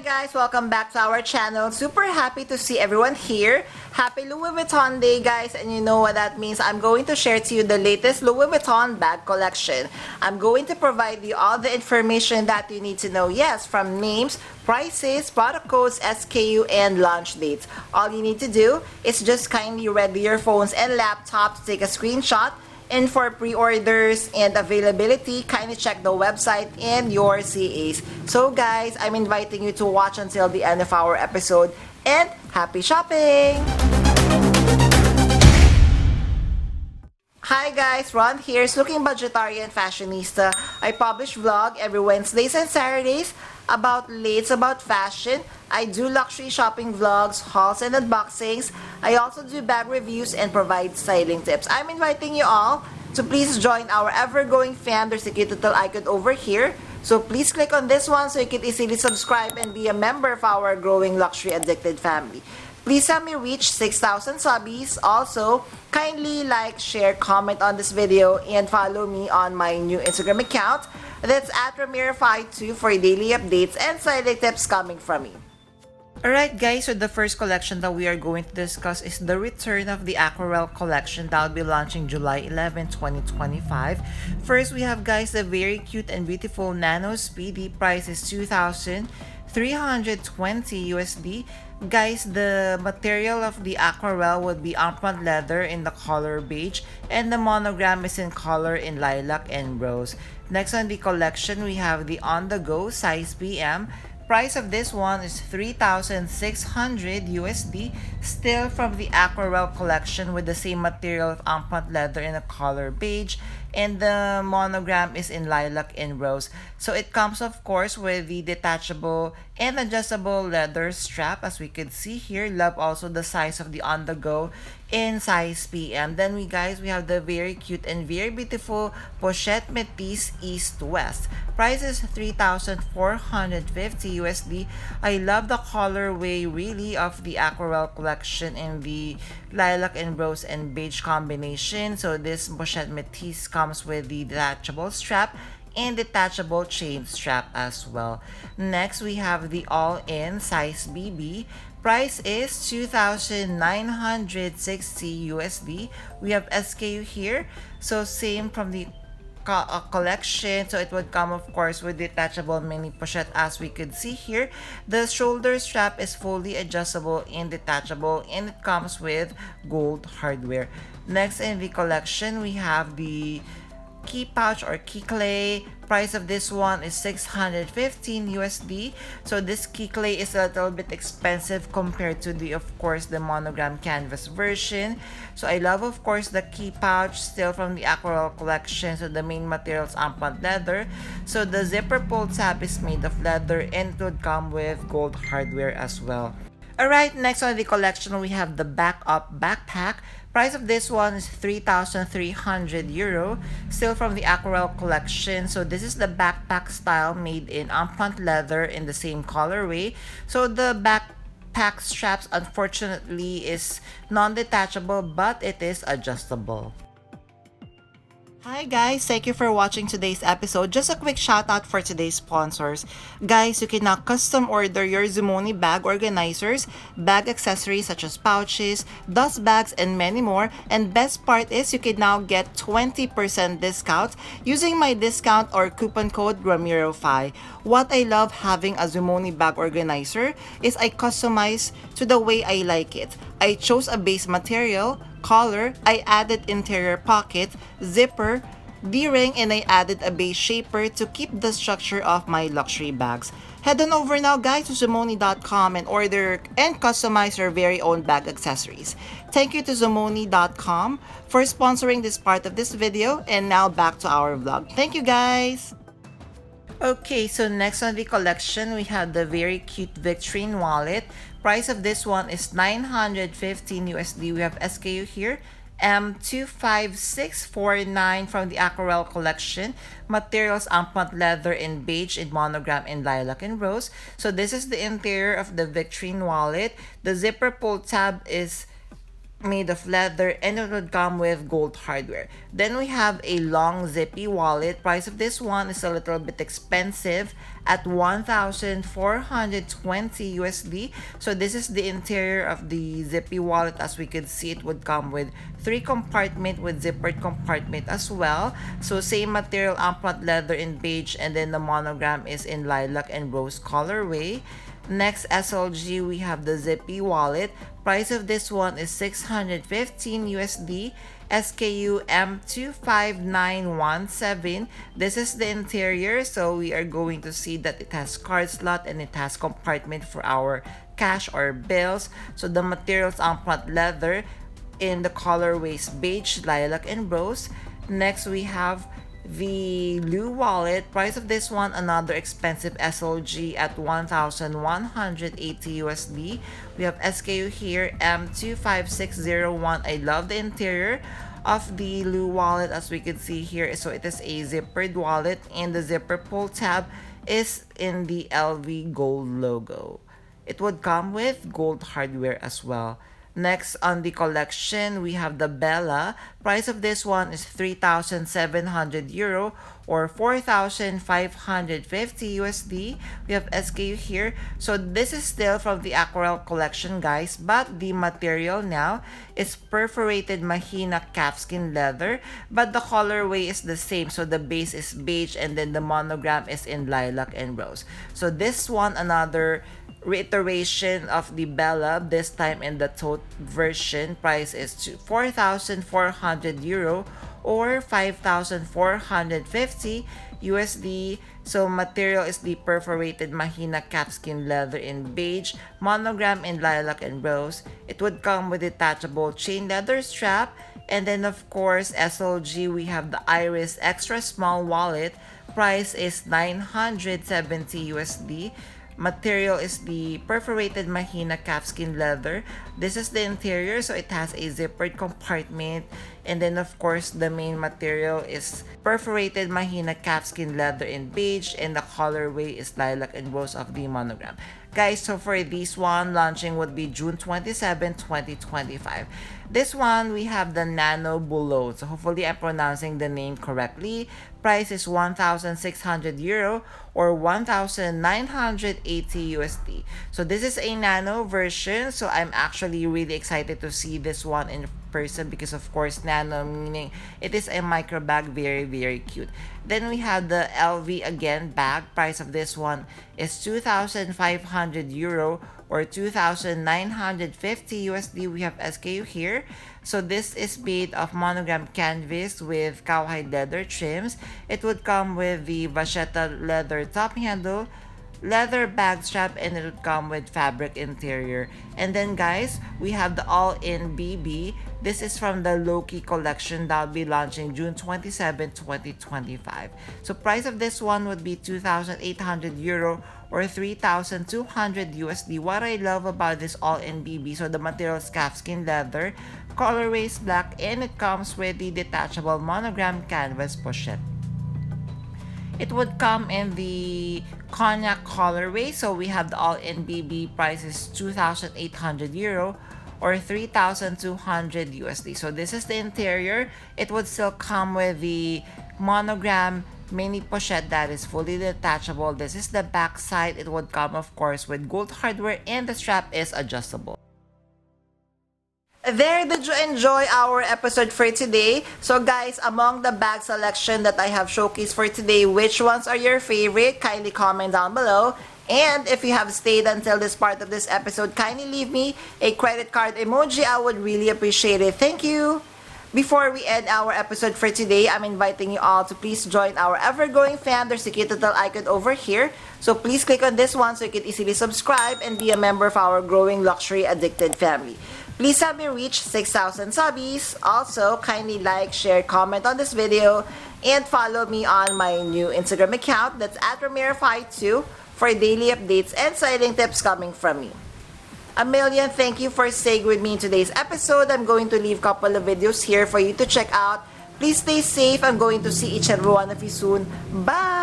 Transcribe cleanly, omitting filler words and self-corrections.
guys, welcome back to our channel. Super happy to see everyone here. Happy Louis Vuitton Day, guys, and you know what that means. I'm going to share to you the latest Louis Vuitton bag collection. I'm going to provide you all the information that you need to know. Yes, from names, prices, product codes, SKU, and launch dates. All you need to do is just kindly ready your phones and laptops, take a screenshot. And for pre-orders and availability, kindly check the website and your CAs. So guys, I'm inviting you to watch until the end of our episode, and happy shopping! Hi guys, Ron here, looking budgetarian fashionista. I publish vlog every Wednesdays and Saturdays about lates, about fashion. I do luxury shopping vlogs, hauls, and unboxings. I also do bag reviews and provide styling tips. I'm inviting you all to please join our ever-growing fam. There's a cute little icon over here. So please click on this one so you can easily subscribe and be a member of our growing luxury addicted family. Please help me reach 6,000 subbies. Also, kindly like, share, comment on this video, and follow me on my new Instagram account. That's at Ramiro52 for daily updates and styling tips coming from me. Alright guys, so the first collection that we are going to discuss is the return of the AQUARELLE Collection that will be launching July 11, 2025. First, we have guys the very cute and beautiful Nano Speedy. Price is 2,320 USD. Guys, the material of the AQUARELLE would be upfront leather in the color beige, and the monogram is in color in lilac and rose. Next on the collection, we have the On The Go size PM. Price of this one is 3,600 USD, still from the AQUARELLE Collection with the same material of upfront leather in a color beige, and the monogram is in lilac and rose. So it comes of course with the detachable and adjustable leather strap, as we could see here. Love also the size of the On The Go in size PM. Then we have the very cute and very beautiful Pochette Metis East West. Price is 3,450 USD. I love the colorway really of the AQUARELLE Collection in the lilac and rose and beige combination. So this Pochette Metis comes with the detachable strap and detachable chain strap as well. Next, we have the all-in size BB. Price is 2,960 USD. We have SKU here, so same from the collection. So it would come of course with detachable mini pochette, as we could see here. The shoulder strap is fully adjustable and detachable, and it comes with gold hardware. Next in the collection, we have the key pouch or key clay. Price of this one is 615 USD. So this key clay is a little bit expensive compared to the monogram canvas version. So I love of course the key pouch, still from the AQUARELLE Collection. So the main material is upfront leather. So the zipper pull tab is made of leather, and it would come with gold hardware as well. Alright, next on the collection, we have the backup backpack. Price of this one is 3,300 euro, still from the AQUARELLE Collection. So this is the backpack style made in upfront leather in the same colorway. So the backpack straps unfortunately is non-detachable, but it is adjustable. Hi guys, thank you for watching today's episode. Just a quick shout out for today's sponsors. Guys, you can now custom order your Zumoni bag organizers, bag accessories such as pouches, dust bags, and many more. And best part is you can now get 20% discount using my discount or coupon code Ramiro5. What I love having a Zumoni bag organizer is I customize to the way I like it. I chose a base material, collar, I added interior pocket, zipper, D-ring, and I added a base shaper to keep the structure of my luxury bags. Head on over now guys to Zumoni.com and order and customize your very own bag accessories. Thank you to Zumoni.com for sponsoring this part of this video, and now back to our vlog. Thank you guys! Okay, so next on the collection, we have the very cute Victorine wallet. Price of this one is 915 USD. We have SKU here, M25649 from the AQUARELLE Collection. Materials upfront leather in beige, in monogram, in lilac and rose. So this is the interior of the Victorine wallet. The zipper pull tab is made of leather, and it would come with gold hardware. Then we have a long zippy wallet. Price of this one is a little bit expensive at 1,420 USD. So this is the interior of the zippy wallet. As we could see, it would come with 3 compartment with zippered compartment as well. So same material, upfront leather in beige, and then the monogram is in lilac and rose colorway. Next SLG, we have the zippy wallet. Price of this one is 615 USD. SKU M25917. This is the interior, so we are going to see that it has card slot and it has compartment for our cash or bills. So the materials upfront leather in the colorways beige, lilac, and rose. Next we have the Lou wallet. Price of this one, another expensive SLG at 1,180 USD. We have SKU here M25601. I love the interior of the Lou wallet, as we can see here. So it is a zippered wallet, and the zipper pull tab is in the LV gold logo. It would come with gold hardware as well. Next on the collection, we have the Bella. Price of this one is 3,700 euro or 4,550 USD. We have SKU here. So this is still from the Aquarelle Collection, guys, but the material now is perforated mahina calfskin leather, but the colorway is the same. So the base is beige, and then the monogram is in lilac and rose. So this one, another reiteration of the Bella, this time in the tote version. Price is 4,400 euro or 5,450 USD. So material is the perforated mahina calfskin leather in beige, monogram in lilac and rose. It would come with detachable chain leather strap, and then of course SLG, we have the Iris extra small wallet. Price is 970 USD. Material is the perforated mahina calfskin leather. This is the interior, so it has a zippered compartment, and then of course the main material is perforated mahina calfskin leather in beige, and the colorway is lilac and rose of the monogram. Guys, so for this one, launching would be June 27, 2025. This one, we have the Nano Below. So hopefully I'm pronouncing the name correctly. Price is 1,600 euro or 1,980 USD. So this is a nano version. So I'm actually really excited to see this one in person because of course nano meaning it is a micro bag, very cute. Then we have the LV again bag. Price of this one is 2,500 euro or 2,950 USD. We have SKU here. So this is made of monogram canvas with cowhide leather trims. It would come with the vachetta leather top handle, leather bag strap, and it would come with fabric interior. And then guys, we have the all-in BB. This is from the Loki collection that will be launching June 27, 2025. So price of this one would be 2,800 euro or 3,200 USD. What I love about this all-in BB, so the material is calfskin leather, colorway is black, and it comes with the detachable monogram canvas pochette. It would come in the cognac colorway. So we have the all-in BB, price is 2,800 euro or 3,200 USD. So this is the interior. It would still come with the monogram mini pochette that is fully detachable. This is the back side. It would come of course with gold hardware, and the strap is adjustable. There, did you enjoy our episode for today? So guys, among the bag selection that I have showcased for today, which ones are your favorite? Kindly comment down below. And if you have stayed until this part of this episode, kindly leave me a credit card emoji. I would really appreciate it. Thank you. Before we end our episode for today, I'm inviting you all to please join our ever-growing fam. There's a cute little icon over here. So please click on this one so you can easily subscribe and be a member of our growing luxury addicted family. Please help me reach 6,000 subbies. Also, kindly like, share, comment on this video, and follow me on my new Instagram account. That's at Ramiro52 for daily updates and styling tips coming from me. A million thank you for staying with me in today's episode. I'm going to leave a couple of videos here for you to check out. Please stay safe. I'm going to see each and every one of you soon. Bye!